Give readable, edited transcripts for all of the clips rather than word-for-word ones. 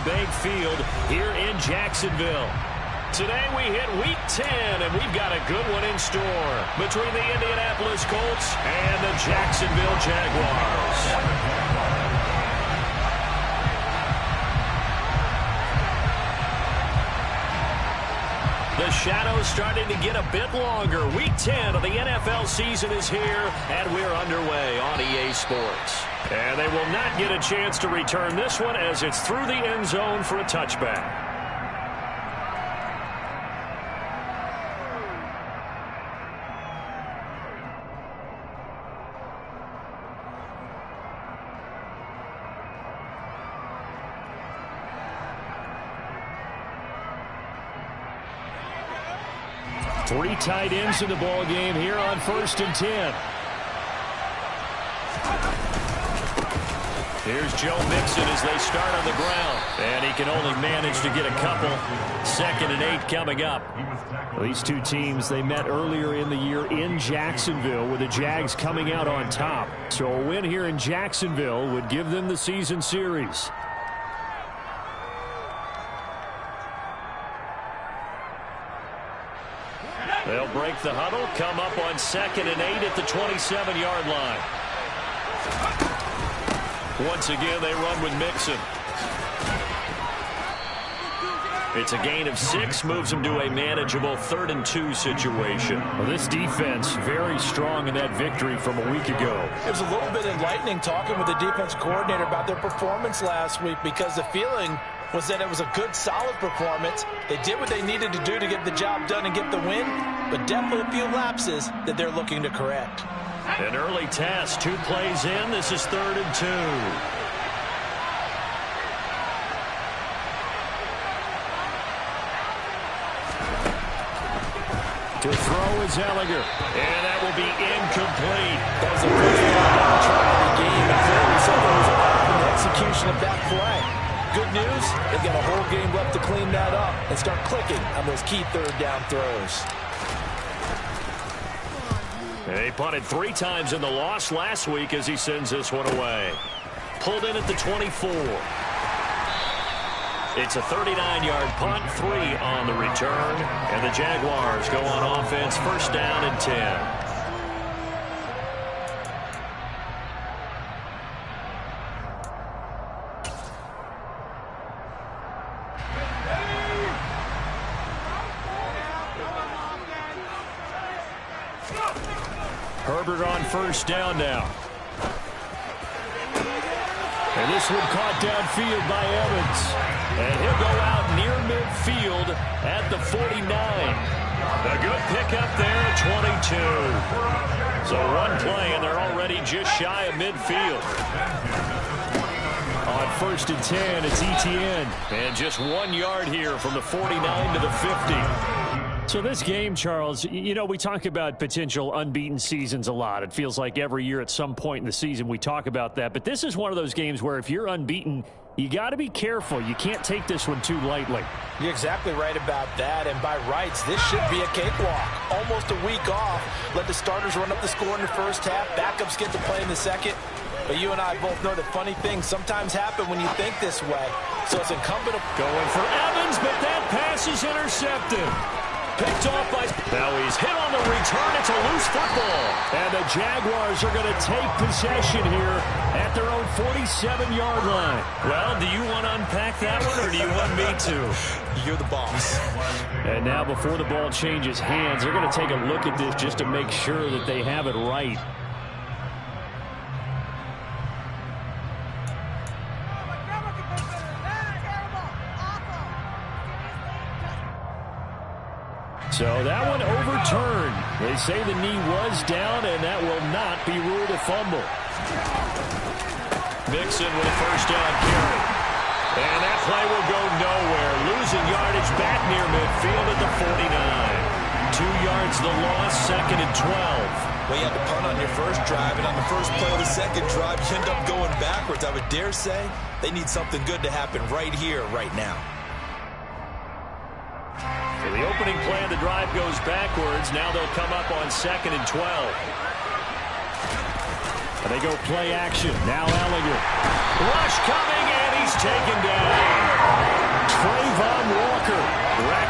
Bank Field here in Jacksonville. Today we hit Week 10, and we've got a good one in store between the Indianapolis Colts and the Jacksonville Jaguars. The shadow's starting to get a bit longer. Week 10 of the NFL season is here, and we're underway on EA Sports. And they will not get a chance to return this one as it's through the end zone for a touchback. Three tight ends in the ball game here on 1st and 10. Here's Joe Mixon as they start on the ground. And he can only manage to get a couple. 2nd and 8 coming up. These two teams, they met earlier in the year in Jacksonville with the Jags coming out on top. So a win here in Jacksonville would give them the season series. They'll break the huddle, come up on 2nd and 8 at the 27-yard line. Once again, they run with Mixon. It's a gain of 6, moves them to a manageable 3rd and 2 situation. Well, this defense very strong in that victory from a week ago. It was a little bit enlightening talking with the defense coordinator about their performance last week, because the feeling was that it was a good, solid performance. They did what they needed to do to get the job done and get the win, but definitely a few lapses that they're looking to correct. An early test, 2 plays in. This is 3rd and 2. To throw is Ehlinger, and that will be incomplete. That was the first try of the game, and clearly something was off in the execution of that play. Good news, they've got a whole game left to clean that up and start clicking on those key 3rd down throws. They punted 3 times in the loss last week as he sends this one away. Pulled in at the 24. It's a 39-yard punt, 3 on the return, and the Jaguars go on offense, 1st down and 10. Herbert on 1st down now. And this one caught downfield by Evans. And he'll go out near midfield at the 49. A good pickup there at 22. So one play, and they're already just shy of midfield. On 1st and 10, it's Etienne. And just 1 yard here from the 49 to the 50. So this game, Charles, you know, we talk about potential unbeaten seasons a lot. It feels like every year at some point in the season we talk about that. But this is one of those games where if you're unbeaten, you got to be careful. You can't take this one too lightly. You're exactly right about that. And by rights, this should be a cakewalk. Almost a week off. Let the starters run up the score in the first half. Backups get to play in the second. But you and I both know that funny things sometimes happen when you think this way. So it's incumbent upon going for Evans, but that pass is intercepted. Picked off by... Now he's hit on the return. It's a loose football. And the Jaguars are going to take possession here at their own 47-yard line. Well, do you want to unpack that one, or do you want me to? You're the boss. And now before the ball changes hands, they're going to take a look at this just to make sure that they have it right. So that one overturned. They say the knee was down, and that will not be ruled a fumble. Mixon with a 1st down carry. And that play will go nowhere. Losing yardage back near midfield at the 49. 2 yards the loss, 2nd and 12. Well, you had to punt on your first drive, and on the first play of the second drive, you end up going backwards. I would dare say they need something good to happen right here, right now. So the opening play of the drive goes backwards. Now they'll come up on 2nd and 12. And they go play action. Now Ehlinger. Rush coming, and he's taken down.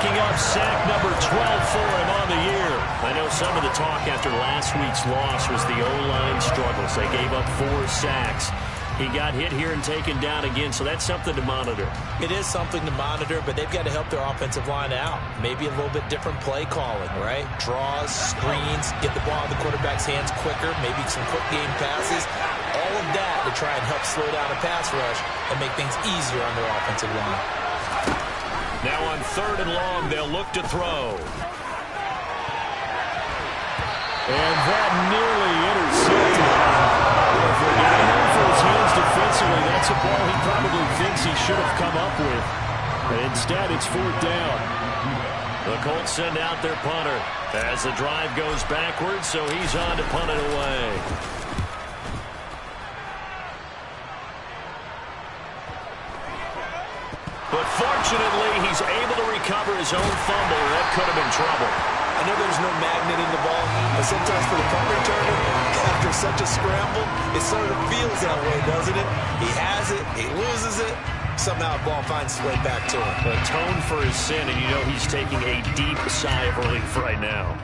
racking up sack number 12 for him on the year. I know some of the talk after last week's loss was the O-line struggles. They gave up 4 sacks. He got hit here and taken down again, so that's something to monitor. It is something to monitor, but they've got to help their offensive line out. Maybe a little bit different play calling, right? Draws, screens, get the ball in the quarterback's hands quicker, maybe some quick game passes. All of that to try and help slow down a pass rush and make things easier on their offensive line. Now on 3rd and long, they'll look to throw. And that nearly intercepted. If we're getting him for his hands defensively, that's a ball he probably thinks he should have come up with. But instead, it's 4th down. The Colts send out their punter as the drive goes backwards, so he's on to punt it away. But fortunately, he's able to recover his own fumble. That could have been trouble. I know there's no magnet in the ball, but sometimes for the punt returner, after such a scramble, it sort of feels that way, doesn't it? He has it, he loses it, somehow the ball finds its way back to him. Atone for his sin, and you know he's taking a deep sigh of relief right now.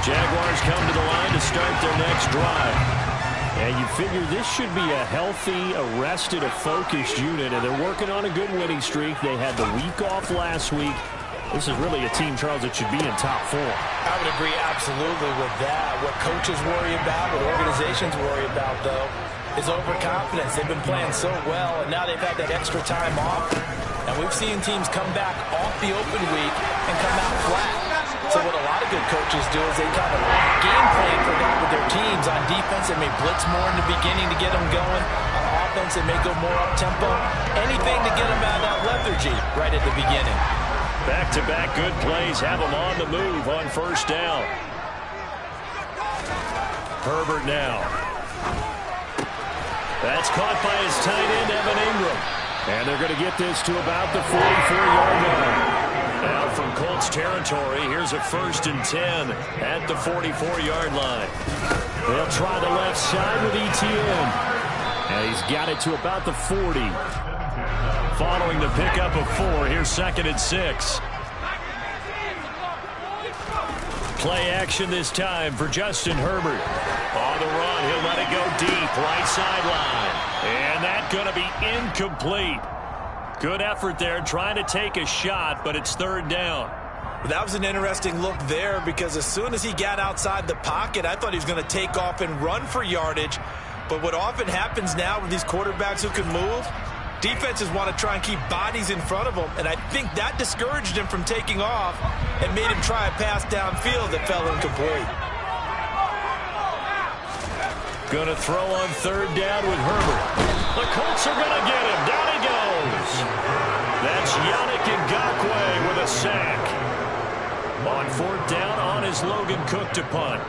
Jaguars come to the line to start their next drive. And you figure this should be a healthy, arrested, a focused unit, and they're working on a good winning streak. They had the week off last week. This is really a team, Charles, that should be in top 4. I would agree absolutely with that. What coaches worry about, what organizations worry about, though, is overconfidence. They've been playing so well, and now they've had that extra time off. And we've seen teams come back off the open week and come out flat. So what a lot of good coaches do is they kind of game plan for that with their teams. On defense, they may blitz more in the beginning to get them going. On offense, they may go more up-tempo. Anything to get them out of that lethargy right at the beginning. Back-to-back good plays have them on the move on 1st down. Herbert now. That's caught by his tight end, Evan Ingram. And they're going to get this to about the 44-yard line. Now from Colts territory, here's a 1st and 10 at the 44-yard line. They'll try the left side with Etienne. And he's got it to about the 40. Following the pickup of 4, here's 2nd and 6. Play action this time for Justin Herbert. On the run, he'll let it go deep, right sideline. And that's going to be incomplete. Good effort there, trying to take a shot, but it's 3rd down. That was an interesting look there because as soon as he got outside the pocket, I thought he was going to take off and run for yardage. But what often happens now with these quarterbacks who can move, defenses want to try and keep bodies in front of them, and I think that discouraged him from taking off and made him try a pass downfield that fell incomplete. Going to throw on 3rd down with Herbert. The Colts are going to get him. Down he goes. That's Yannick Ngakoue with a sack. On 4th down, on is Logan Cook to punt.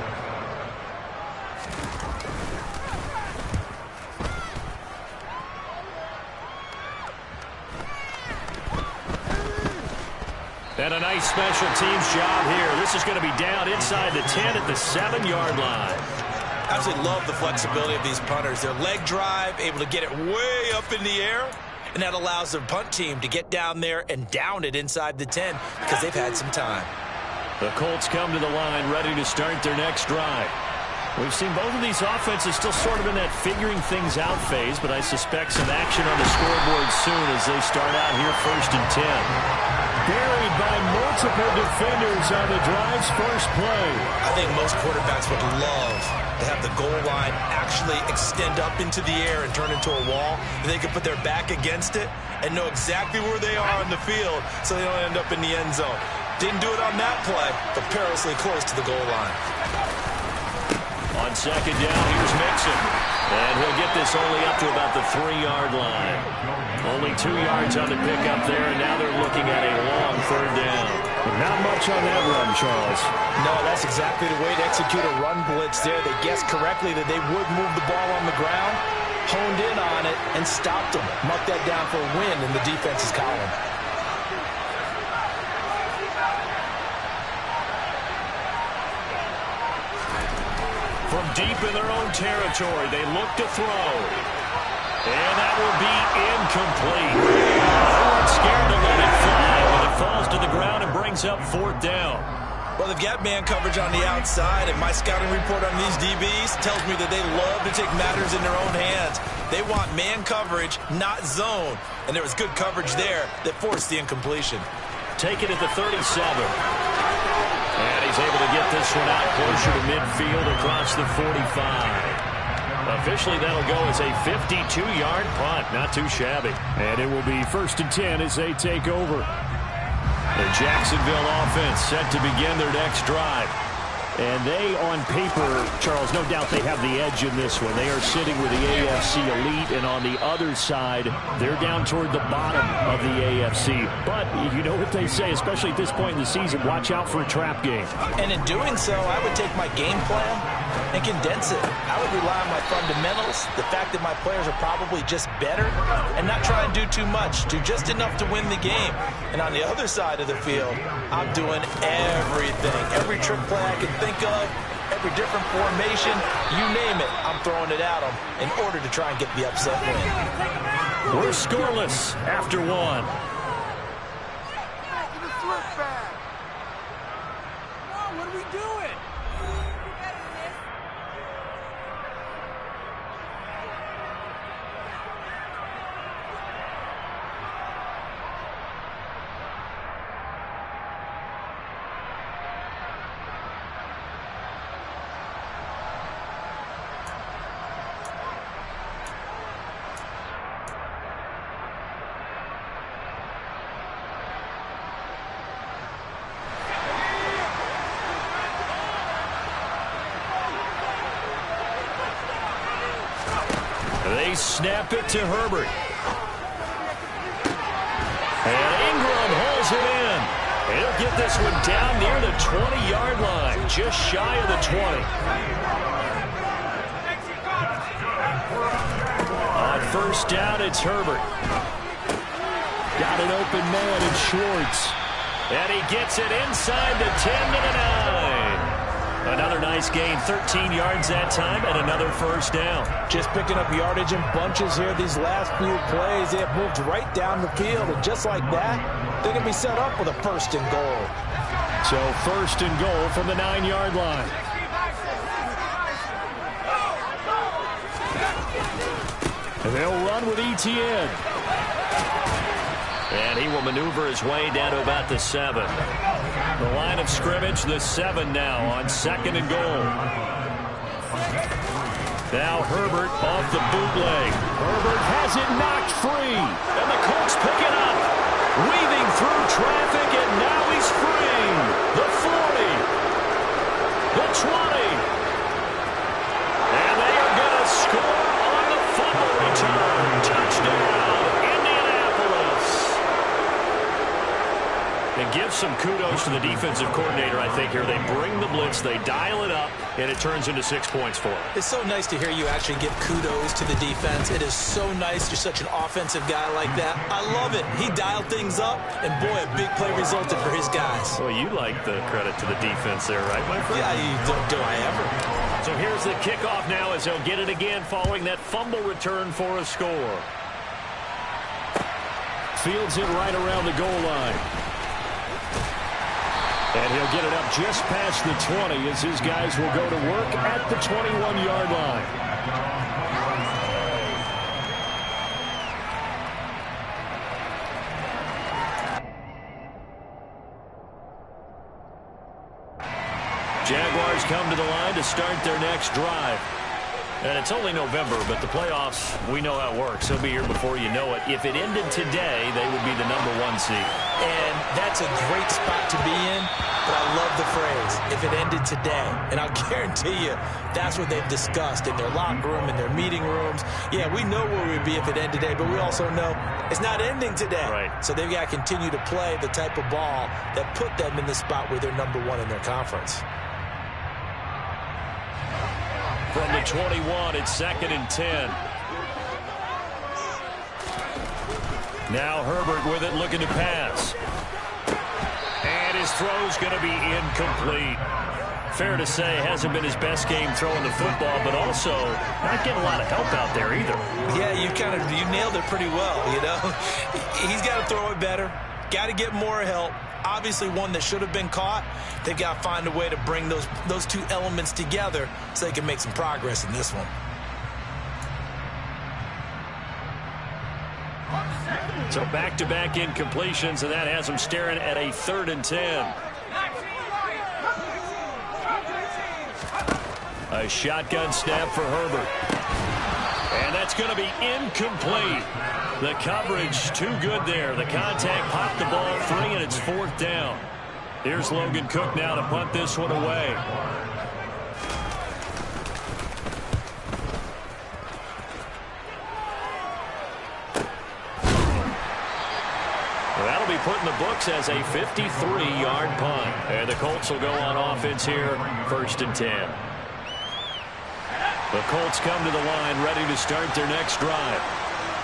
And a nice special teams job here. This is going to be down inside the 10 at the 7-yard line. I absolutely love the flexibility of these punters. Their leg drive, able to get it way up in the air, and that allows their punt team to get down there and down it inside the 10 because they've had some time. The Colts come to the line ready to start their next drive. We've seen both of these offenses still sort of in that figuring things out phase, but I suspect some action on the scoreboard soon as they start out here 1st and 10. Buried by multiple defenders on the drive's first play. I think most quarterbacks would love to have the goal line actually extend up into the air and turn into a wall, and they can put their back against it and know exactly where they are on the field so they don't end up in the end zone. Didn't do it on that play, but perilously close to the goal line. On 2nd down, here's Mixon. And he'll get this only up to about the 3-yard line. Only 2 yards on the pickup there, and now they're looking at a long 3rd down. Not much on that run, Charles. No, that's exactly the way to execute a run blitz there. They guessed correctly that they would move the ball on the ground, honed in on it, and stopped them. Marked that down for a win in the defense's column. From deep in their own territory, they look to throw. And that will be incomplete. brings up 4th down. Well, they've got man coverage on the outside, and my scouting report on these DBs tells me that they love to take matters in their own hands. They want man coverage, not zone. And there was good coverage there that forced the incompletion. Take it at the 37. And he's able to get this one out closer to midfield across the 45. Officially, that'll go as a 52-yard punt. Not too shabby. And it will be 1st and 10 as they take over. The Jacksonville offense set to begin their next drive. And they, on paper, Charles, no doubt they have the edge in this one. They are sitting with the AFC elite, and on the other side, they're down toward the bottom of the AFC. But you know what they say, especially at this point in the season, watch out for a trap game. And in doing so, I would take my game plan and condense it. I would rely on my fundamentals, the fact that my players are probably just better, and not try and do too much, do just enough to win the game. And on the other side of the field, I'm doing everything, every trick play I can think of, every different formation, you name it, I'm throwing it at them in order to try and get the upset win. We're scoreless after 1. What are we doing? They snap it to Herbert. And Ingram holds it in. He'll get this one down near the 20-yard line, just shy of the 20. On 1st down, it's Herbert. Got an open man in Schwartz. And he gets it inside the 10 to the 9. Another nice gain, 13 yards that time, and another 1st down. Just picking up yardage in bunches here these last few plays. They have moved right down the field, and just like that, they're going to be set up with a 1st and goal. So 1st and goal from the 9-yard line. And they'll run with Etienne. And he will maneuver his way down to about the 7. The line of scrimmage, the 7 now on 2nd and goal. Now Herbert off the bootleg. Herbert has it knocked free. And the Colts pick it up. Weaving through traffic, and now he's free. The 40. The 20. And they are going to score on the fumble return. Touchdown, Indianapolis. And give some kudos to the defensive coordinator, I think, here. They bring the blitz, they dial it up, and it turns into 6 points for them. It's so nice to hear you actually give kudos to the defense. It is so nice. You're such an offensive guy like that. I love it. He dialed things up, and boy, a big play resulted for his guys. Well, you like the credit to the defense there, right, my friend? Yeah, do I ever? So here's the kickoff now as he'll get it again following that fumble return for a score. Fields it right around the goal line. And he'll get it up just past the 20 as his guys will go to work at the 21-yard line. Jaguars come to the line to start their next drive. And it's only November, but the playoffs, we know how it works. They'll be here before you know it. If it ended today, they would be the #1 seed. And that's a great spot to be in, but I love the phrase, if it ended today. And I'll guarantee you, that's what they've discussed in their locker room, in their meeting rooms. Yeah, we know where we'd be if it ended today, but we also know it's not ending today. Right. So they've got to continue to play the type of ball that put them in the spot where they're #1 in their conference. From the 21, it's 2nd and 10. Now Herbert with it, looking to pass. And his throw's going to be incomplete. Fair to say, hasn't been his best game throwing the football, but also not getting a lot of help out there either. Yeah, you nailed it pretty well, you know. He's got to throw it better, got to get more help. obviously one that should have been caught. They've got to find a way to bring those two elements together so they can make some progress in this one. So back-to-back incompletions, and that has them staring at a 3rd and 10. A shotgun snap for Herbert. And that's going to be incomplete. The coverage too good there. The contact popped the ball free, and it's 4th down. Here's Logan Cook now to punt this one away. That'll be put in the books as a 53-yard punt. And the Colts will go on offense here, 1st and 10. The Colts come to the line ready to start their next drive.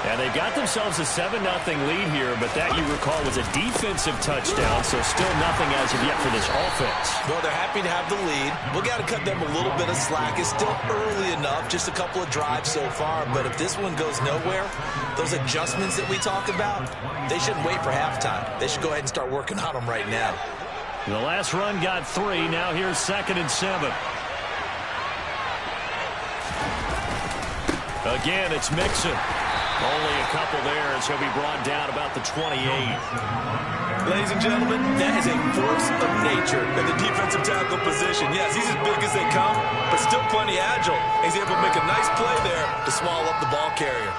And they've got themselves a 7-0 lead here, but that, you recall, was a defensive touchdown, so still nothing as of yet for this offense. Well, they're happy to have the lead. We've got to cut them a little bit of slack. It's still early enough, just a couple of drives so far, but if this one goes nowhere, those adjustments that we talk about, they shouldn't wait for halftime. They should go ahead and start working on them right now. The last run got 3. Now here's 2nd and 7. Again, it's Mixon. Only a couple there, and so he'll be brought down about the 28. Ladies and gentlemen, that is a force of nature in the defensive tackle position. Yes, he's as big as they come, but still plenty agile. He's able to make a nice play there to swallow up the ball carrier.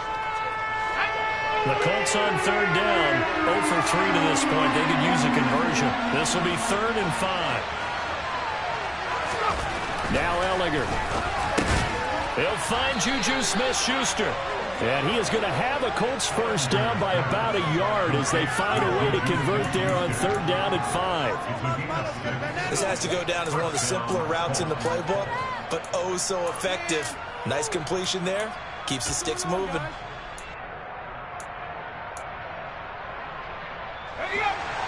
The Colts on 3rd down, 0 for 3 to this point. They could use a conversion. This will be 3rd and 5. Now Ehlinger. He'll find Juju Smith-Schuster. And he is going to have a Colts 1st down by about a yard as they find a way to convert there on 3rd down and 5. This has to go down as one of the simpler routes in the playbook, but oh so effective. Nice completion there. Keeps the sticks moving.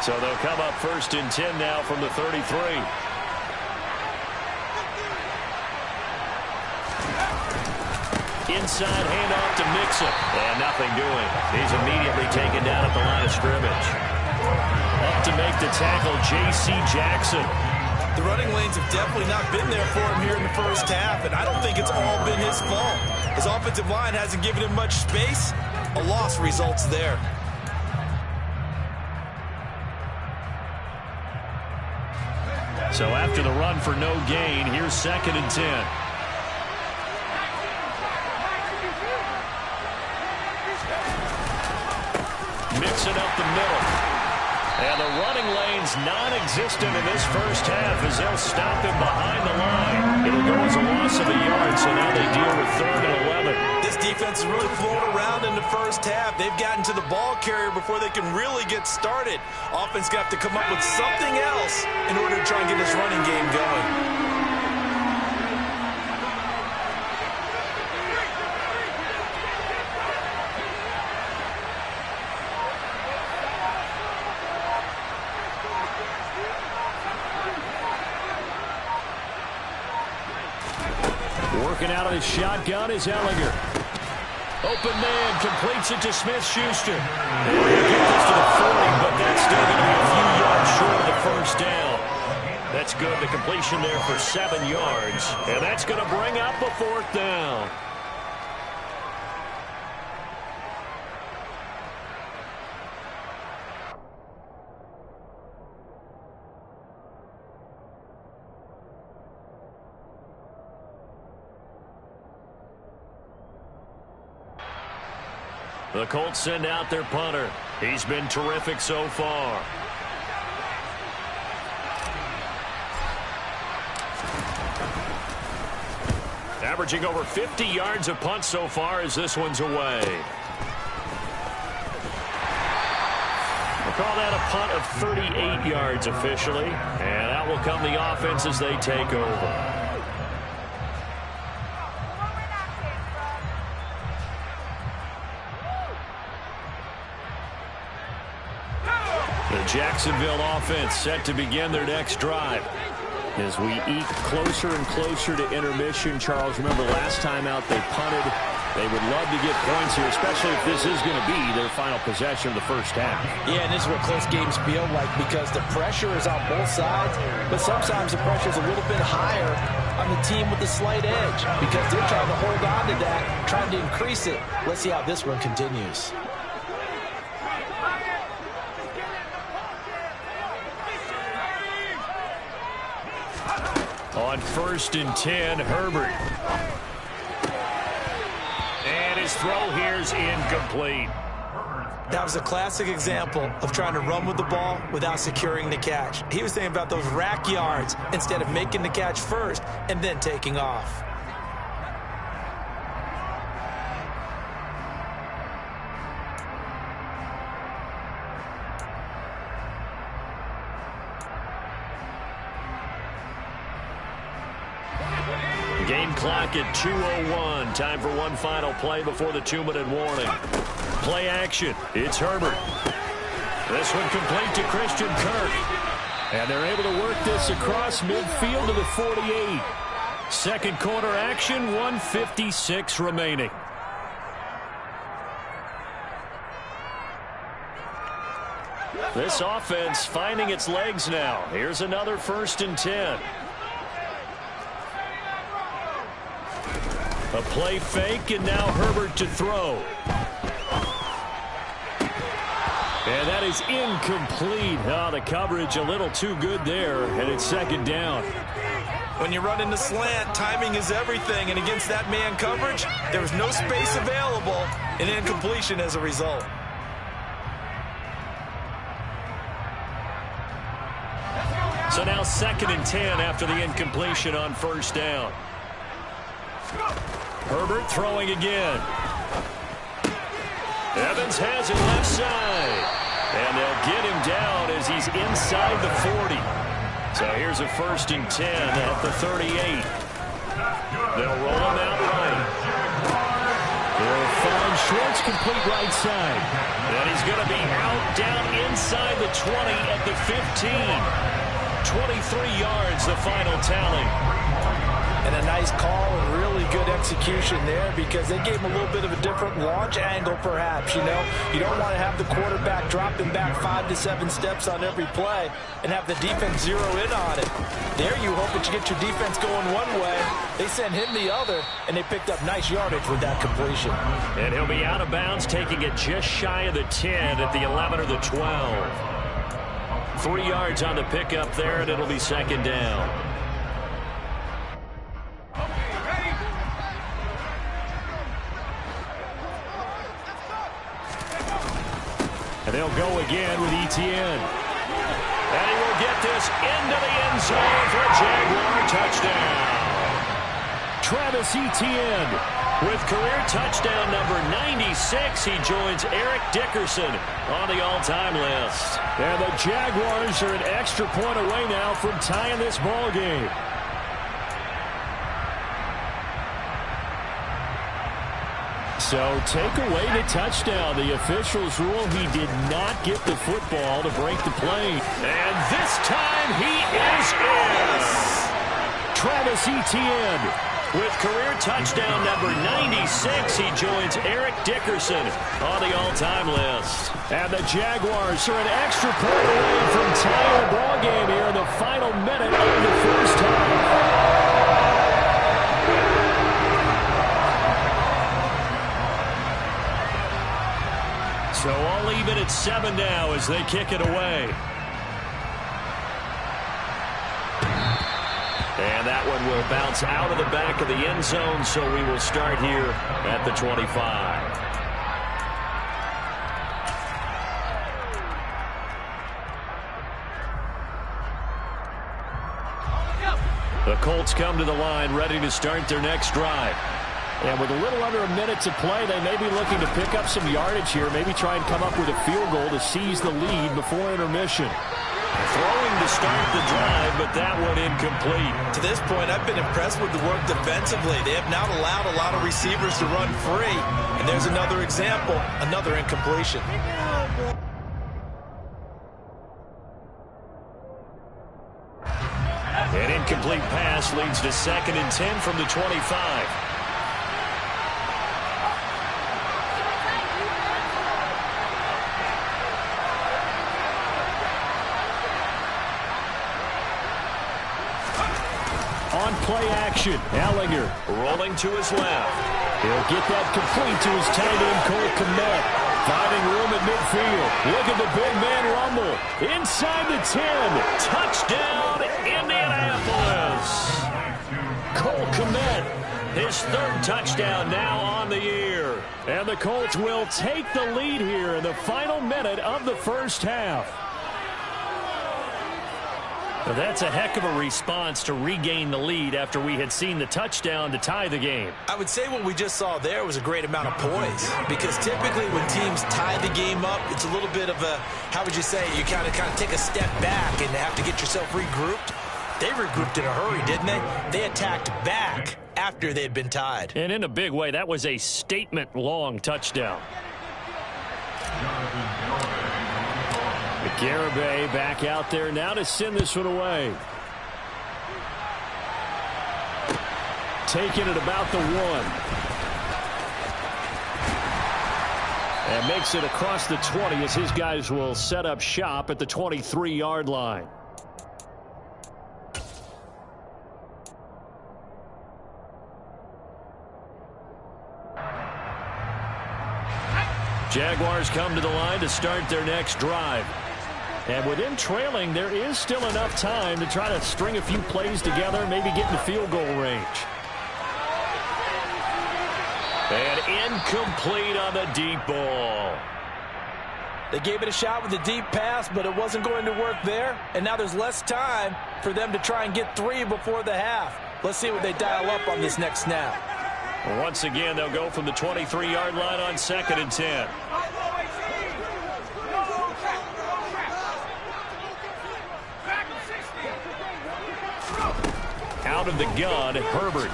So they'll come up 1st and 10 now from the 33. Inside handoff to Mixon. And nothing doing. He's immediately taken down at the line of scrimmage. Up to make the tackle, J.C. Jackson. The running lanes have definitely not been there for him here in the 1st half, and I don't think it's all been his fault. His offensive line hasn't given him much space. A loss results there. So after the run for no gain, here's 2nd and 10. Mixing up the middle. And the running lane's non-existent in this 1st half as they'll stop him behind the line. It'll go as a loss of a yard, so now they deal with 3rd and 11. This defense is really flown around in the 1st half. They've gotten to the ball carrier before they can really get started. Offense got to come up with something else in order to try and get this running game going. Working out of his shotgun is Ehlinger. Open man completes it to Smith-Schuster. And he'll get this to the 40, but that's still going to be a few yards short of the 1st down. That's good. The completion there for 7 yards. And that's going to bring up a 4th down. The Colts send out their punter. He's been terrific so far. Averaging over 50 yards a punt so far as this one's away. We'll call that a punt of 38 yards officially. And out will come the offense as they take over. The Jacksonville offense set to begin their next drive. As we eke closer and closer to intermission, Charles, remember last time out they punted They would love to get points here, especially if this is going to be their final possession of the first half. Yeah, and this is what close games feel like because the pressure is on both sides, but sometimes the pressure is a little bit higher on the team with the slight edge because they're trying to hold on to that, trying to increase it. Let's see how this one continues. On 1st and 10, Herbert. And his throw here is incomplete. That was a classic example of trying to run with the ball without securing the catch. He was thinking about those rack yards instead of making the catch first and then taking off. Game clock at 2:01. Time for one final play before the 2-minute warning. Play action. It's Herbert. This one complete to Christian Kirk. And they're able to work this across midfield to the 48. Second quarter action, 1:56 remaining. This offense finding its legs now. Here's another 1st and 10. A play fake, and now Herbert to throw. And that is incomplete. Oh, the coverage a little too good there, and it's 2nd down. When you run into slant, timing is everything, and against that man coverage, there was no space available, and incompletion as a result. So now 2nd and 10 after the incompletion on 1st down. Herbert throwing again. Evans has it left side. And they'll get him down as he's inside the 40. So here's a 1st and 10 at the 38. They'll roll him out right. They'll find Schwartz complete right side. And he's going to be out down inside the 20 at the 15. 23 yards, the final tally. And a nice call and really good execution there because they gave him a little bit of a different launch angle perhaps, you know. You don't want to have the quarterback dropping back 5 to 7 steps on every play and have the defense zero in on it. There you hope that you get your defense going one way. They sent him the other, and they picked up nice yardage with that completion. And he'll be out of bounds, taking it just shy of the 10 at the 11 or the 12. 3 yards on the pickup there, and it'll be 2nd down. And they'll go again with Etienne. And he will get this into the end zone for a Jaguar touchdown. Travis Etienne with career touchdown number 96. He joins Eric Dickerson on the all-time list. And the Jaguars are an extra point away now from tying this ball game. So take away the touchdown. The officials rule he did not get the football to break the play. And this time he is in. Travis Etienne with career touchdown number 96. He joins Eric Dickerson on the all-time list. And the Jaguars are an extra point away from tying the ball game here in the final minute of the first half. So all even at 7 now as they kick it away. And that one will bounce out of the back of the end zone, so we will start here at the 25. The Colts come to the line ready to start their next drive. And with a little under a minute to play, they may be looking to pick up some yardage here, maybe try and come up with a field goal to seize the lead before intermission. Throwing to start the drive, but that one incomplete. To this point, I've been impressed with the work defensively. They have not allowed a lot of receivers to run free. And there's another example, another incompletion. An incomplete pass leads to 2nd and 10 from the 25. play action. Ehlinger rolling to his left. He'll get that complete to his tight end, Cole Kmet. Finding room at midfield. Look at the big man rumble. Inside the 10. Touchdown, Indianapolis. Cole Kmet, his third touchdown now on the year. And the Colts will take the lead here in the final minute of the first half. Well, that's a heck of a response to regain the lead after we had seen the touchdown to tie the game. I would say what we just saw there was a great amount of poise, because typically when teams tie the game up, it's a little bit of a, how would you say, you kind of take a step back and have to get yourself regrouped. They regrouped in a hurry, didn't they? They attacked back after they'd been tied. And in a big way, that was a statement-long touchdown. Garibay back out there now to send this one away. Taking it about the 1. And makes it across the 20 as his guys will set up shop at the 23-yard line. Jaguars come to the line to start their next drive. And with them trailing, there is still enough time to try to string a few plays together, maybe get in the field goal range. And incomplete on the deep ball. They gave it a shot with a deep pass, but it wasn't going to work there. And now there's less time for them to try and get 3 before the half. Let's see what they dial up on this next snap. Once again, they'll go from the 23-yard line on 2nd and 10. Out of the gun, Herbert.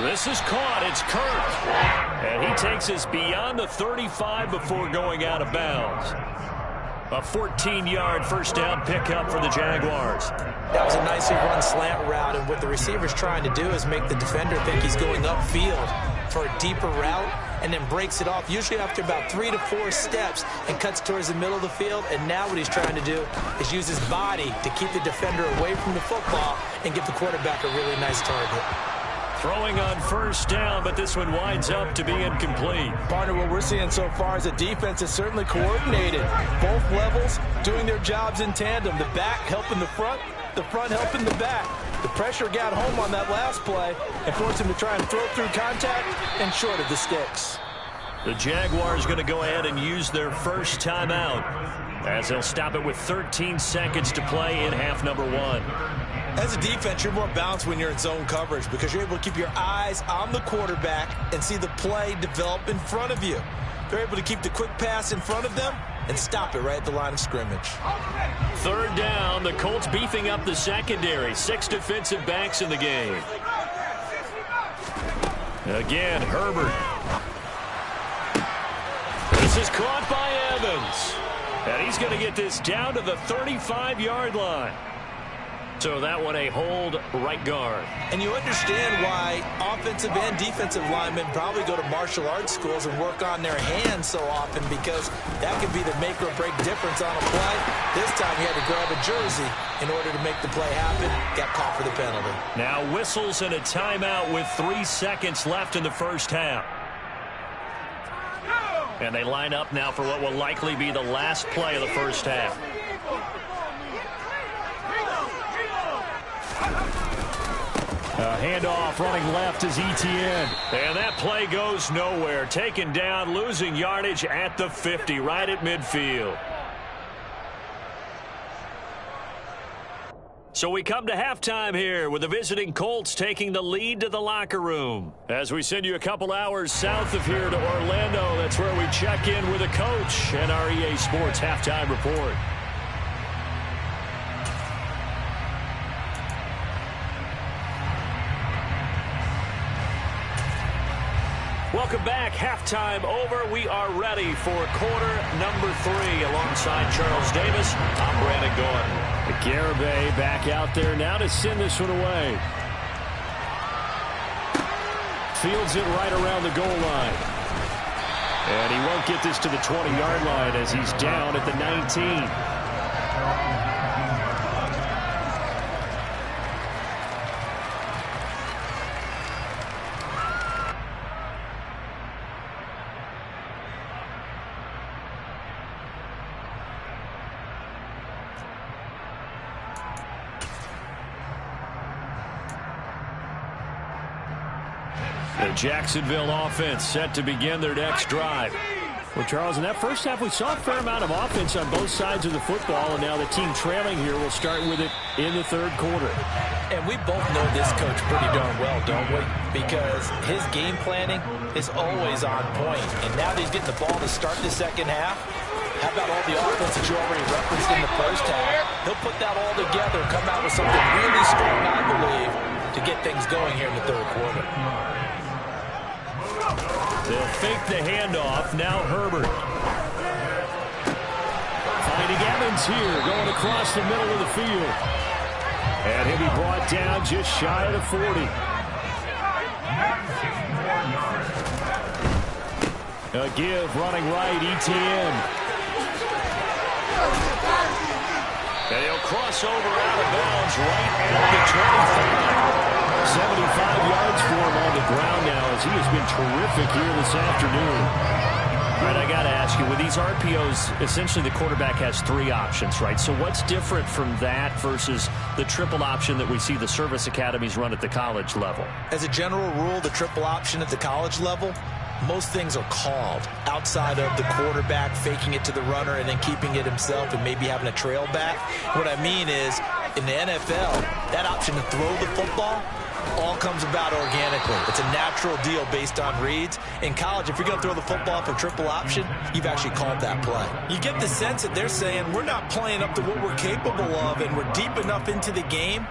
This is caught. It's Kirk. And he takes us beyond the 35 before going out of bounds. A 14-yard first down pickup for the Jaguars. That was a nicely run slant route, and what the receiver's trying to do is make the defender think he's going upfield for a deeper route, and then breaks it off, usually after about 3 to 4 steps, and cuts towards the middle of the field. And now what he's trying to do is use his body to keep the defender away from the football and give the quarterback a really nice target. Throwing on first down, but this one winds up to be incomplete. Partner, what we're seeing so far is the defense is certainly coordinated. Both levels doing their jobs in tandem. The back helping the front helping the back. The pressure got home on that last play and forced him to try and throw through contact and short of the sticks. The Jaguars going to go ahead and use their first timeout as they'll stop it with 13 seconds to play in half number 1. As a defense, you're more balanced when you're in zone coverage because you're able to keep your eyes on the quarterback and see the play develop in front of you. They're able to keep the quick pass in front of them and stop it right at the line of scrimmage. 3rd down, the Colts beefing up the secondary. 6 defensive backs in the game. Again, Herbert. This is caught by Evans. And he's going to get this down to the 35-yard line. So that one a hold right guard. And you understand why offensive and defensive linemen probably go to martial arts schools and work on their hands so often, because that could be the make or break difference on a play. This time he had to grab a jersey in order to make the play happen. Got caught for the penalty. Now whistles and a timeout with 3 seconds left in the first half. And they line up now for what will likely be the last play of the first half. A handoff running left is Etienne. And that play goes nowhere. Taken down, losing yardage at the 50, right at midfield. So we come to halftime here with the visiting Colts taking the lead to the locker room. As we send you a couple hours south of here to Orlando, that's where we check in with the coach and our EA Sports halftime report. Welcome back. Halftime over. We are ready for quarter number 3 alongside Charles Davis. I'm Brandon Gordon. Garibay back out there now to send this one away. Fields it right around the goal line. And he won't get this to the 20-yard line as he's down at the 19. The Jacksonville offense set to begin their next drive. Well, Charles, in that first half, we saw a fair amount of offense on both sides of the football, and now the team trailing here will start with it in the third quarter. And we both know this coach pretty darn well, don't we? Because his game planning is always on point. And now that he's getting the ball to start the second half, how about all the offense that you already referenced in the first half? He'll put that all together, come out with something really strong, I believe, to get things going here in the third quarter. They'll fake the handoff. Now Herbert. Finding Evans here, going across the middle of the field. And he'll be brought down just shy of the 40. A give, running right, Etienne. And he'll cross over out of bounds right at the 25. 75 yards for him on the ground now as he has been terrific here this afternoon. All right, I got to ask you, with these RPOs, essentially the quarterback has three options, right? So what's different from that versus the triple option that we see the service academies run at the college level? As a general rule, the triple option at the college level, most things are called outside of the quarterback faking it to the runner and then keeping it himself and maybe having a trail back. What I mean is, in the NFL, that option to throw the football all comes about organically. It's a natural deal based on reads. In college, if you're going to throw the football for triple option, you've actually called that play. You get the sense that they're saying we're not playing up to what we're capable of, and we're deep enough into the game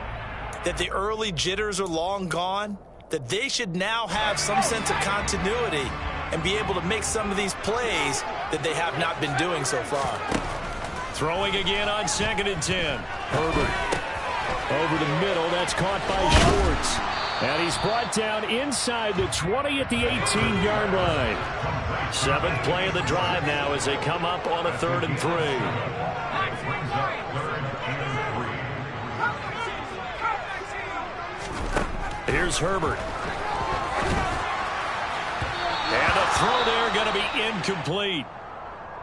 that the early jitters are long gone, that they should now have some sense of continuity and be able to make some of these plays that they have not been doing so far. Throwing again on 2nd and 10. Herbert. Over the middle, that's caught by Schwartz. And he's brought down inside the 20 at the 18-yard line. Seventh play of the drive now as they come up on a 3rd and 3. Here's Herbert. And a throw there going to be incomplete.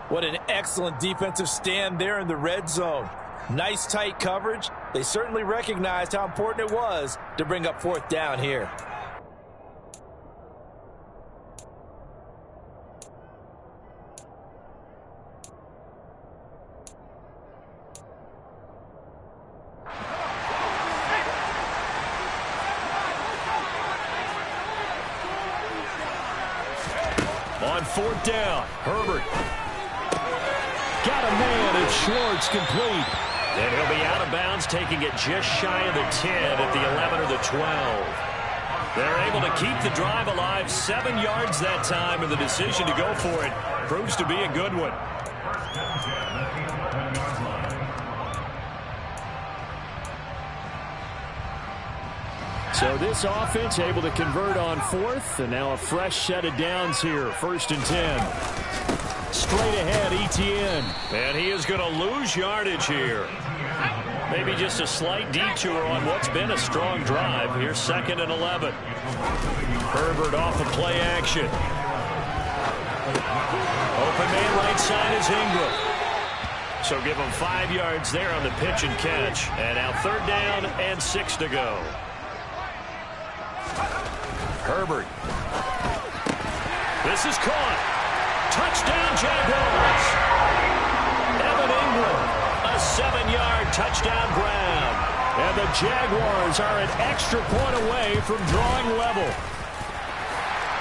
What an excellent defensive stand there in the red zone. Nice tight coverage. They certainly recognized how important it was to bring up 4th down here. On 4th down, Herbert. Got a man, and Schwartz complete. And he'll be out of bounds, taking it just shy of the 10 at the 11 or the 12. They're able to keep the drive alive, 7 yards that time, and the decision to go for it proves to be a good one. So this offense able to convert on 4th, and now a fresh set of downs here, 1st and 10. Straight ahead, Etienne. And he is going to lose yardage here. Maybe just a slight detour on what's been a strong drive. Here's 2nd and 11. Herbert off of play action. Open man right side is Ingram. So give him 5 yards there on the pitch and catch. And now 3rd down and 6 to go. Herbert. This is caught. Touchdown, Jaguars. Evan Ingram, a 7-yard touchdown grab. And the Jaguars are an extra point away from drawing level.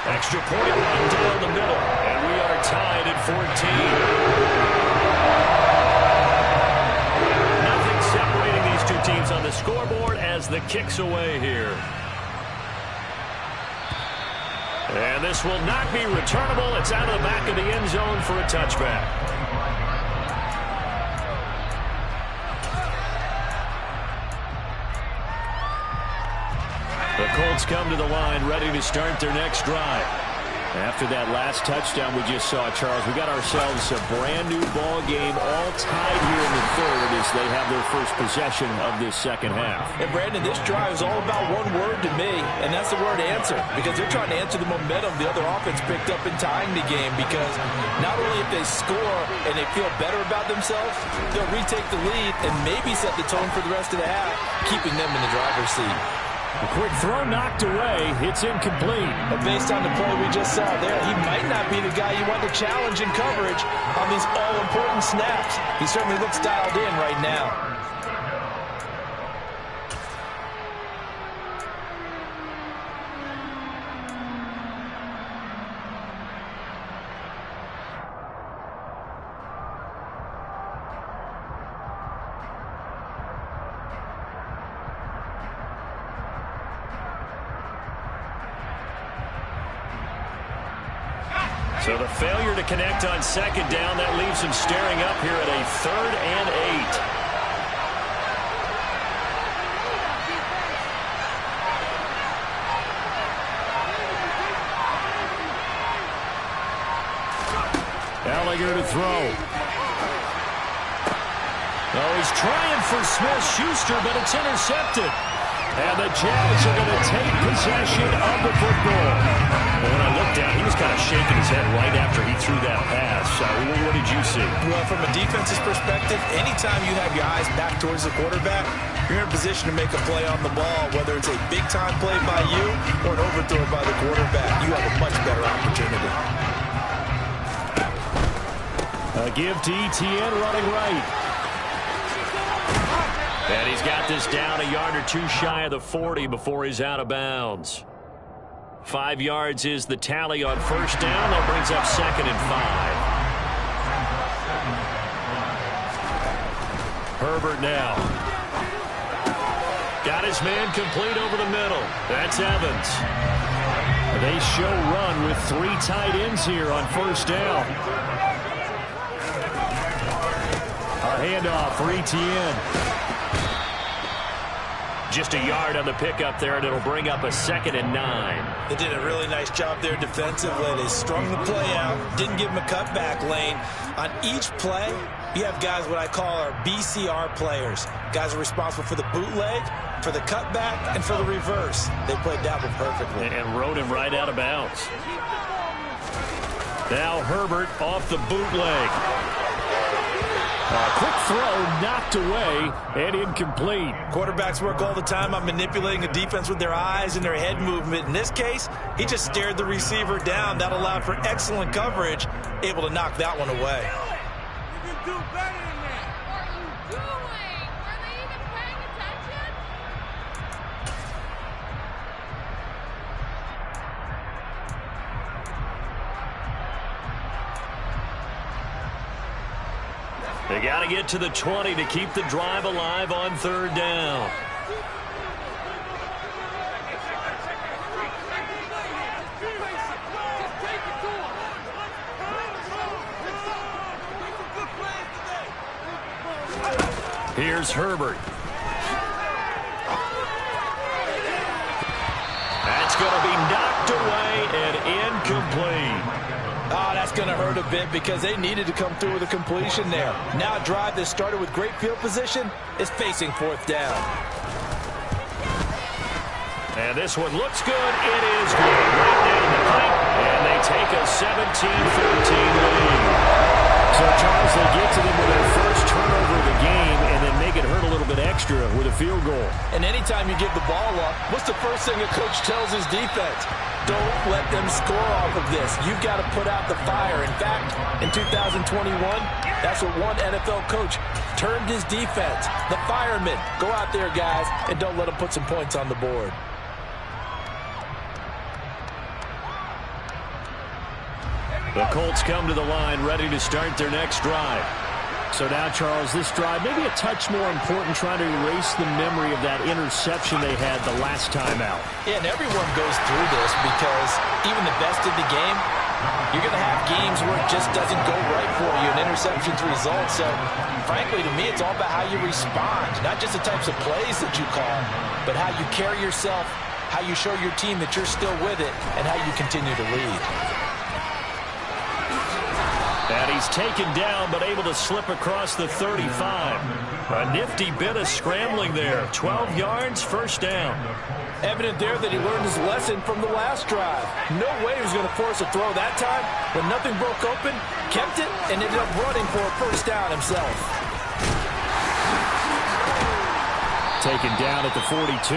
Extra point right down the middle. And we are tied at 14. Nothing separating these two teams on the scoreboard as the kick's away here. And this will not be returnable. It's out of the back of the end zone for a touchback. The Colts come to the line ready to start their next drive. After that last touchdown we just saw, Charles, we got ourselves a brand new ball game, all tied here in the 3rd as they have their first possession of this second half. And Brandon, this drive is all about one word to me, and that's the word answer, because they're trying to answer the momentum the other offense picked up in tying the game, because not only if they score and they feel better about themselves, they'll retake the lead and maybe set the tone for the rest of the half, keeping them in the driver's seat. A quick throw knocked away. It's incomplete. But based on the play we just saw there, he might not be the guy you want to challenge in coverage on these all-important snaps. He certainly looks dialed in right now. So the failure to connect on second down, that leaves him staring up here at a 3rd and 8. Gallagher to throw. Oh, he's trying for Smith-Schuster, but it's intercepted. And the Jags are going to take possession of the football. Well, when I looked down, he was kind of shaking his head right after he threw that pass. What did you see? Well, from a defense's perspective, anytime you have your eyes back towards the quarterback, you're in a position to make a play on the ball, whether it's a big-time play by you or an overthrow by the quarterback. You have a much better opportunity. A give to Etienne running right. And he's got this down a yard or two shy of the 40 before he's out of bounds. 5 yards is the tally on first down. That brings up 2nd and 5. Herbert now. Got his man complete over the middle. That's Evans. They show run with 3 tight ends here on first down. A handoff for Etienne. Just a yard on the pickup there, and it'll bring up a 2nd and 9. They did a really nice job there defensively. They strung the play out, didn't give him a cutback lane. On each play, you have guys what I call our BCR players. Guys are responsible for the bootleg, for the cutback, and for the reverse. They played that one perfectly. And rode him right out of bounds. Now Herbert off the bootleg. A quick throw knocked away and incomplete. Quarterbacks work all the time on manipulating the defense with their eyes and their head movement. In this case, he just stared the receiver down. That allowed for excellent coverage, able to knock that one away. You can do better than that. What are you doing? Are they even paying attention? They got to get to the 20 to keep the drive alive on 3rd down. Here's Herbert. That's going to be knocked away and incomplete. Oh, that's going to hurt a bit because they needed to come through with a completion there. Now a drive that started with great field position is facing 4th down. And this one looks good. It is good. Right down the pipe, and they take a 17-14 lead. So, Charles, they get to them with their first turnover of the game and then make it hurt a little bit extra with a field goal. And anytime you give the ball up, what's the first thing a coach tells his defense? Don't let them score off of this. You've got to put out the fire. In fact, in 2021, that's what one NFL coach termed his defense. The firemen. Go out there, guys, and don't let them put some points on the board. The Colts come to the line ready to start their next drive. So now, Charles, this drive maybe a touch more important, trying to erase the memory of that interception they had the last time out. Yeah, and everyone goes through this because even the best in the game, you're going to have games where it just doesn't go right for you, and interceptions result. So, frankly, to me, it's all about how you respond, not just the types of plays that you call, but how you carry yourself, how you show your team that you're still with it, and how you continue to lead. And he's taken down, but able to slip across the 35. A nifty bit of scrambling there. 12 yards, first down. Evident there that he learned his lesson from the last drive. No way he was going to force a throw that time. When nothing broke open, kept it, and ended up running for a first down himself. Taken down at the 42.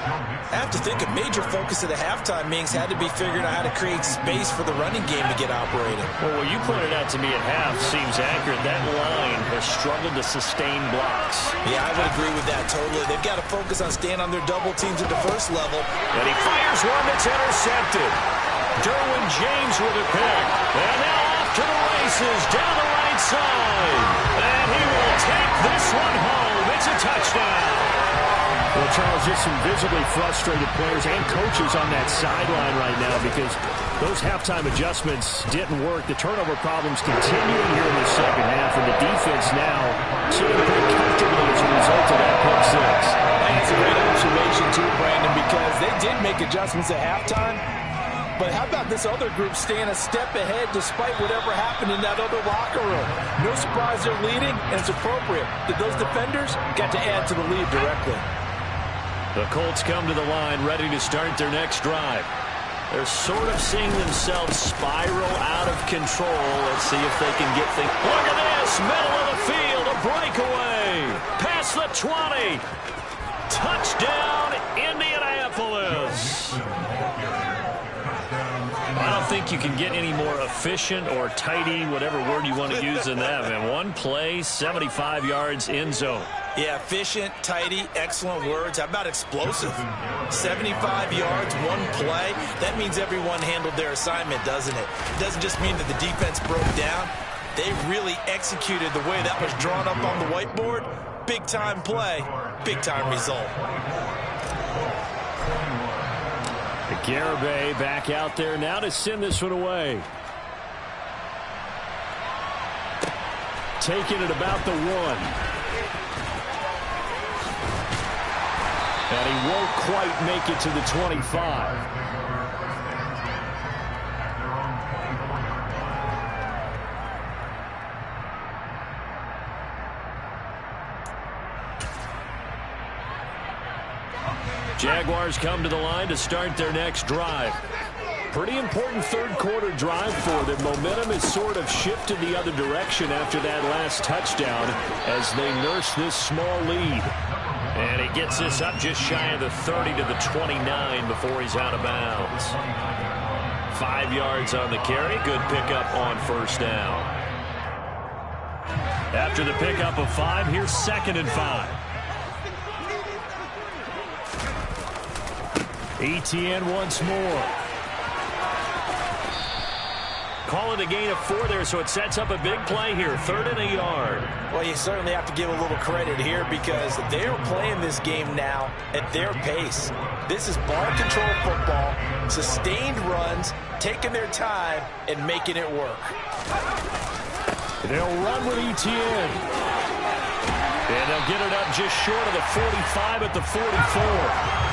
I have to think a major focus of the halftime meetings had to be figuring out how to create space for the running game to get operating. Well, what you pointed out to me at half seems accurate. That line has struggled to sustain blocks. Yeah, I would agree with that totally. They've got to focus on staying on their double teams at the first level. And he fires one that's intercepted. Derwin James with a pick. And now off to the races down the right side. And he will take this one home. It's a touchdown. Well, Charles, just some visibly frustrated players and coaches on that sideline right now because those halftime adjustments didn't work. The turnover problems continuing here in the second half, and the defense now sitting pretty comfortably as a result of that pick six. That's a great observation, too, Brandon, because they did make adjustments at halftime. But how about this other group staying a step ahead despite whatever happened in that other locker room? No surprise they're leading, and it's appropriate that those defenders got to add to the lead directly. The Colts come to the line ready to start their next drive. They're sort of seeing themselves spiral out of control. Let's see if they can get things. Look at this, middle of the field, a breakaway. Past the 20. Touchdown, Indianapolis. I don't think you can get any more efficient or tidy, whatever word you want to use in that, man. One play, 75 yards, end zone. Yeah, efficient, tidy, excellent words. How about explosive? 75 yards, one play. That means everyone handled their assignment, doesn't it? It doesn't just mean that the defense broke down. They really executed the way that was drawn up on the whiteboard. Big-time play, big-time result. Garibay back out there now to send this one away. Taking it about the 1. And he won't quite make it to the 25. Jaguars come to the line to start their next drive. Pretty important third quarter drive for them. Momentum has sort of shifted the other direction after that last touchdown as they nurse this small lead. And he gets this up just shy of the 30 to the 29 before he's out of bounds. 5 yards on the carry. Good pickup on first down. After the pickup of 5, here's 2nd and 5. Etienne once more. Call it a gain of 4 there, so it sets up a big play here. 3rd and a yard. Well, you certainly have to give a little credit here because they're playing this game now at their pace. This is ball control football, sustained runs, taking their time, and making it work. They'll run with Etienne. And they'll get it up just short of the 45 at the 44.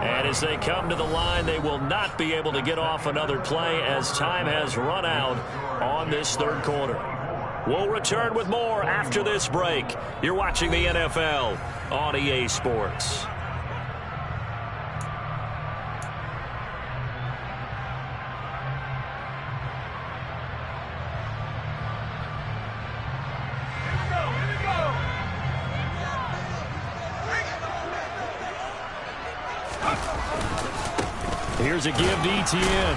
And as they come to the line, they will not be able to get off another play as time has run out on this third quarter. We'll return with more after this break. You're watching the NFL on EA Sports. Here's a give to Etienne.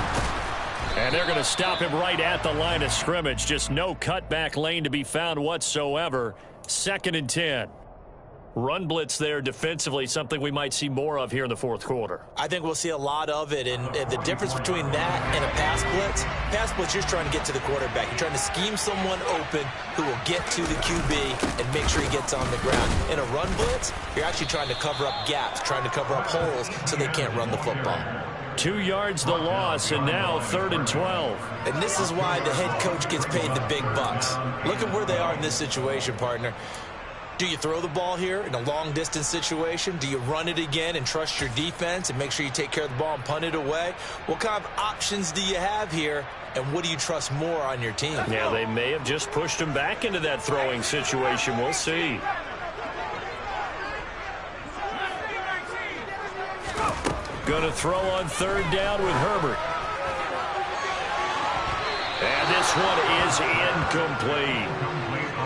And they're going to stop him right at the line of scrimmage. Just no cutback lane to be found whatsoever. 2nd and 10. Run blitz there defensively, something we might see more of here in the fourth quarter. I think we'll see a lot of it, and the difference between that and a pass blitz, you're just trying to get to the quarterback. You're trying to scheme someone open who will get to the QB and make sure he gets on the ground. In a run blitz, you're actually trying to cover up gaps, trying to cover up holes so they can't run the football. 2 yards the loss, and now 3rd and 12. And this is why the head coach gets paid the big bucks. Look at where they are in this situation, partner. Do you throw the ball here in a long-distance situation? Do you run it again and trust your defense and make sure you take care of the ball and punt it away? What kind of options do you have here, and what do you trust more on your team? Yeah, they may have just pushed him back into that throwing situation. We'll see. Going to throw on 3rd down with Herbert. And this one is incomplete.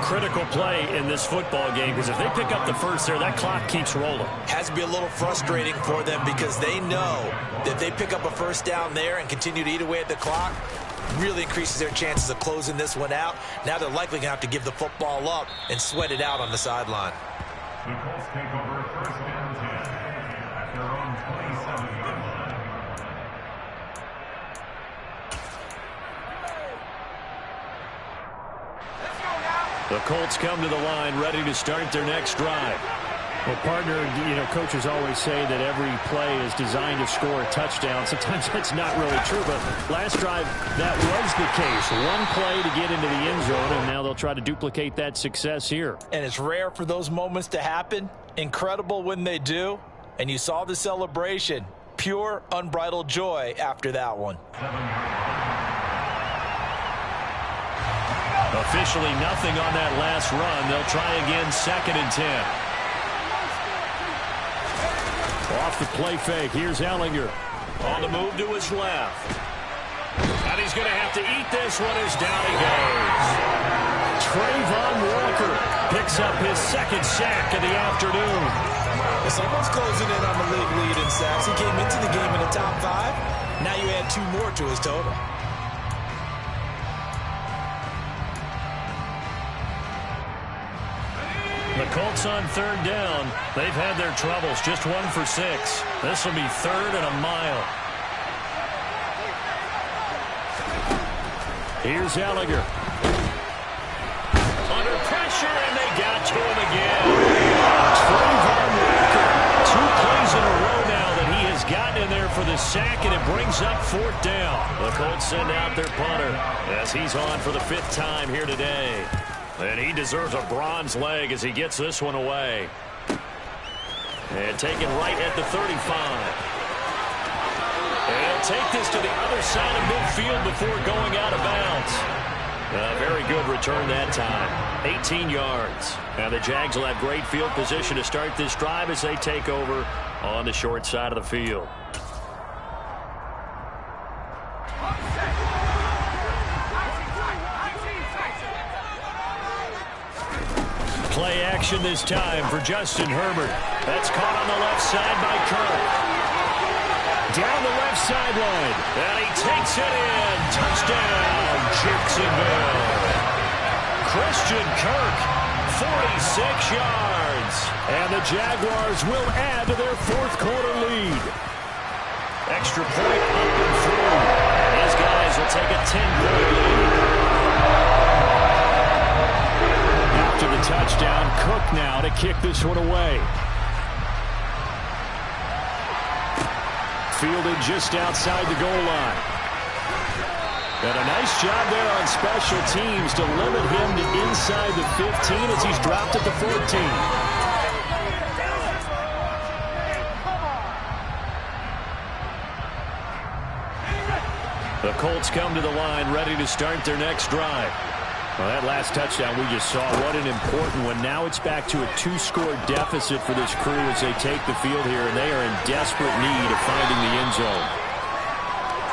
Critical play in this football game, because if they pick up the first there, that clock keeps rolling. Has to be a little frustrating for them because they know that if they pick up a first down there and continue to eat away at the clock, really increases their chances of closing this one out. Now they're likely going to have to give the football up and sweat it out on the sideline. The Colts take over first and 10 at their own 27-yard line. The Colts come to the line ready to start their next drive. Well, partner, coaches always say that every play is designed to score a touchdown. Sometimes that's not really true, but last drive, that was the case. One play to get into the end zone, and now they'll try to duplicate that success here. And it's rare for those moments to happen. Incredible when they do. And you saw the celebration. Pure, unbridled joy after that one. Officially nothing on that last run. They'll try again, 2nd and 10. Off the play fake, here's Ehlinger. On the move to his left. And he's going to have to eat this one as down he goes. Trayvon Walker picks up his 2nd sack of the afternoon. Well, someone's closing in on the league lead in sacks. He came into the game in the top 5. Now you add 2 more to his total. The Colts on 3rd down. They've had their troubles. Just 1 for 6. This will be 3rd and a mile. Here's Ehlinger. Under pressure, and they got to him again. Trayvon Walker. 2 plays in a row now that he has gotten in there for the sack, and it brings up 4th down. The Colts send out their punter as he's on for the 5th time here today. And he deserves a bronze leg as he gets this one away. And taken right at the 35. And take this to the other side of midfield before going out of bounds. A very good return that time. 18 yards. Now the Jags will have great field position to start this drive as they take over on the short side of the field. Play action this time for Justin Herbert. That's caught on the left side by Kirk. Down the left sideline. And he takes it in. Touchdown, Jacksonville. Christian Kirk, 46 yards. And the Jaguars will add to their 4th quarter lead. Extra point up and through. And these guys will take a 10-point lead. After the touchdown, Cook now to kick this one away. Fielded just outside the goal line. And a nice job there on special teams to limit him to inside the 15 as he's dropped at the 14. The Colts come to the line ready to start their next drive. Well, that last touchdown we just saw, what an important one. Now it's back to a 2-score deficit for this crew as they take the field here, and they are in desperate need of finding the end zone.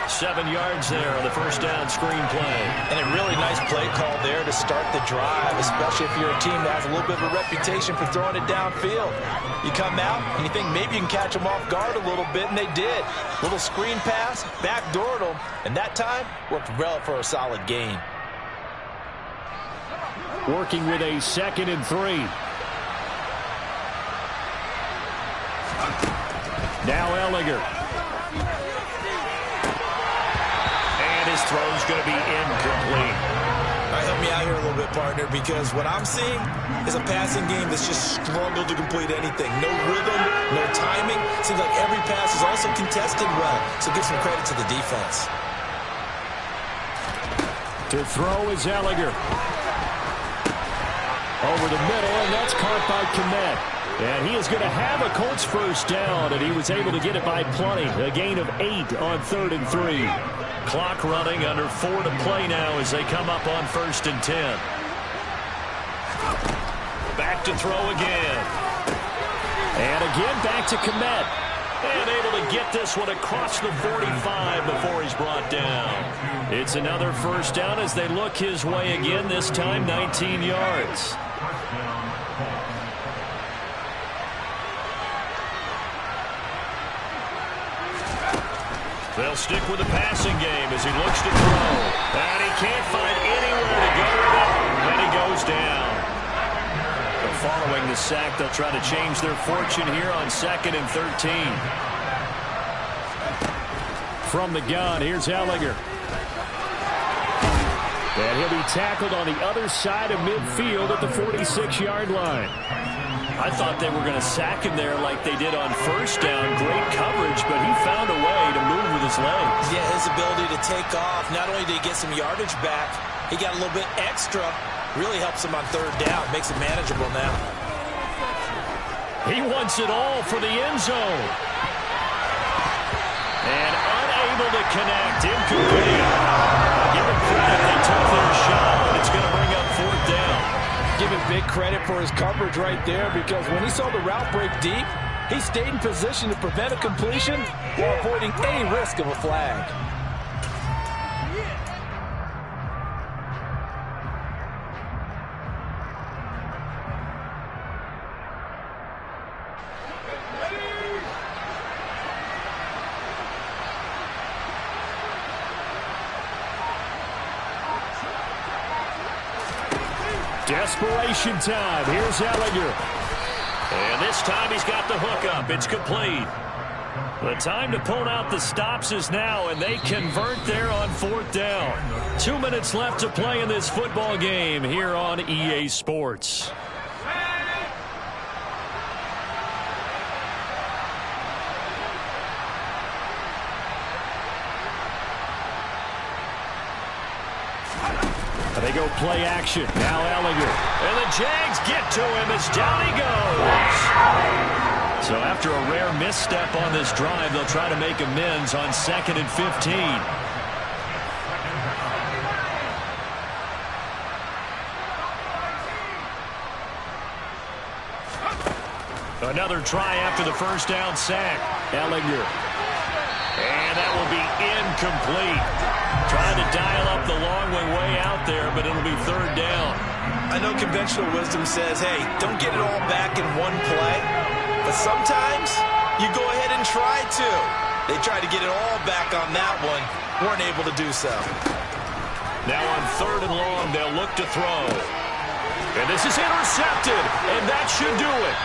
7 yards there on the first down screen play. And a really nice play call there to start the drive, especially if you're a team that has a little bit of a reputation for throwing it downfield. You come out and you think maybe you can catch them off guard a little bit, and they did. Little screen pass, backdoored them, and that time worked well for a solid gain. Working with a 2nd and 3. Now Ehlinger. And his throw's going to be incomplete. All right, help me out here a little bit, partner, because what I'm seeing is a passing game that's just struggled to complete anything. No rhythm, no timing. Seems like every pass is also contested well, so give some credit to the defense. To throw is Ehlinger. Over the middle, and that's caught by Kmet. And he is going to have a Colts first down, and he was able to get it by plenty. A gain of 8 on 3rd and 3. Clock running, under 4 to play now as they come up on 1st and 10. Back to throw again. And again back to Kmet. And able to get this one across the 45 before he's brought down. It's another first down as they look his way again, this time 19 yards. They'll stick with the passing game as he looks to throw. And he can't find anywhere to go with it. And he goes down. So following the sack, they'll try to change their fortune here on 2nd and 13. From the gun, here's Ehlinger. And he'll be tackled on the other side of midfield at the 46-yard line. I thought they were going to sack him there like they did on first down. Great coverage, but he found a way to move with his legs. Yeah, his ability to take off. Not only did he get some yardage back, he got a little bit extra. Really helps him on 3rd down. Makes it manageable now. He wants it all for the end zone. And unable to connect. Incomplete. Give him credit. They took their shot, but it's going to bring up 4th down. Give him big credit for his coverage right there, because when he saw the route break deep, he stayed in position to prevent a completion while avoiding any risk of a flag. Desperation time. Here's Ehlinger. And this time he's got the hook up. It's complete. The time to pull out the stops is now, and they convert there on 4th down. 2 minutes left to play in this football game here on EA Sports. They go play action. Now Ehlinger. And the Jags get to him as down he goes. So after a rare misstep on this drive, they'll try to make amends on 2nd and 15. Another try after the first down sack. Ehlinger. And that will be incomplete. Trying to dial up the long way out there, but it'll be 3rd down. I know conventional wisdom says, hey, don't get it all back in one play. But sometimes you go ahead and try to. They tried to get it all back on that one. Weren't able to do so. Now on 3rd and long, they'll look to throw. And this is intercepted, and that should do it.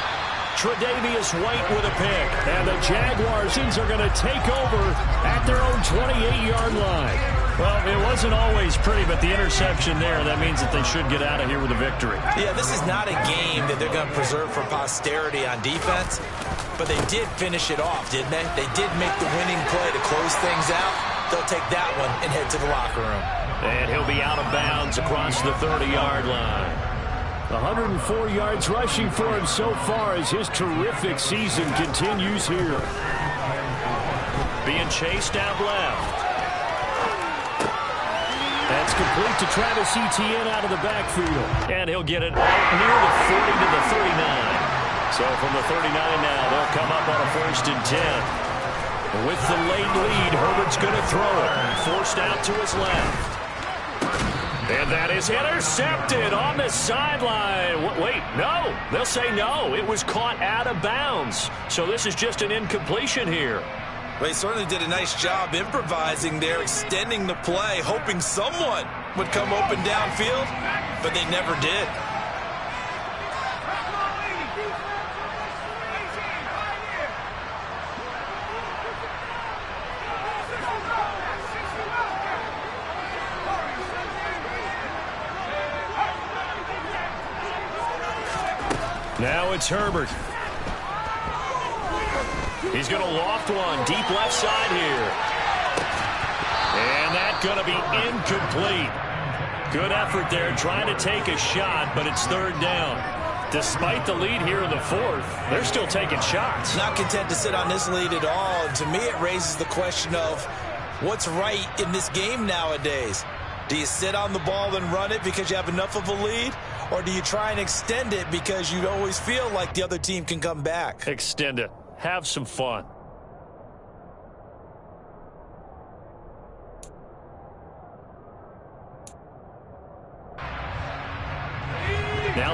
Tre'Davious White with a pick. And the Jaguars are going to take over at their own 28-yard line. Well, it wasn't always pretty, but the interception there, that means that they should get out of here with a victory. Yeah, this is not a game that they're going to preserve for posterity on defense, but they did finish it off, didn't they? They did make the winning play to close things out. They'll take that one and head to the locker room. And he'll be out of bounds across the 30-yard line. 104 yards rushing for him so far as his terrific season continues here. Being chased out left. That's complete to Travis Etienne out of the backfield. And he'll get it out near the 40 to the 39. So from the 39 now, they'll come up on a 1st and 10. With the late lead, Herbert's going to throw it. Forced out to his left. And that is intercepted on the sideline. Wait, no. They'll say no. It was caught out of bounds. So this is just an incompletion here. Well, he certainly did a nice job improvising there, extending the play, hoping someone would come open downfield, but they never did. Now it's Herbert. He's going to loft one deep left side here. And that's going to be incomplete. Good effort there trying to take a shot, but it's 3rd down. Despite the lead here in the 4th, they're still taking shots. Not content to sit on this lead at all. And to me, it raises the question of what's right in this game nowadays. Do you sit on the ball and run it because you have enough of a lead? Or do you try and extend it because you always feel like the other team can come back? Extend it. Have some fun.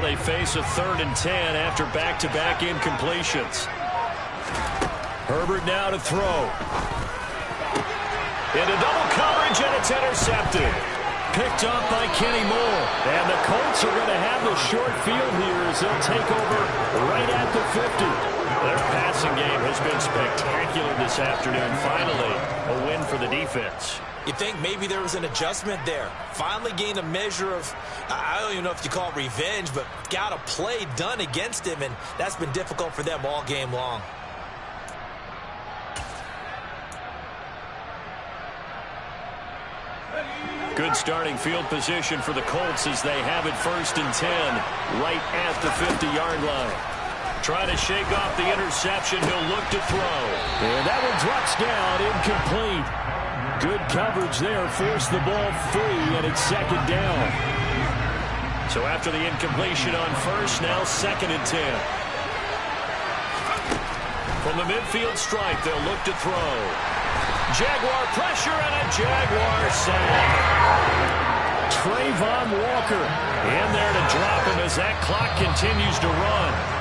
they face a 3rd and 10 after back-to-back incompletions. Herbert now to throw. Into double coverage, and it's intercepted. Picked up by Kenny Moore. And the Colts are going to have the short field here as they'll take over right at the 50. Their passing game has been spectacular this afternoon. Finally, a win for the defense. You think maybe there was an adjustment there. Finally gained a measure of, I don't even know if you call it revenge, but got a play done against him, and that's been difficult for them all game long. Good starting field position for the Colts as they have it 1st and 10 right at the 50-yard line. Trying to shake off the interception. He'll look to throw. And that one drops down, incomplete. Good coverage there. Forced the ball free, and it's 2nd down. So after the incompletion on 1st, now 2nd and 10. From the midfield stripe, they'll look to throw. Jaguar pressure and a Jaguar sack. Trayvon Walker in there to drop him as that clock continues to run.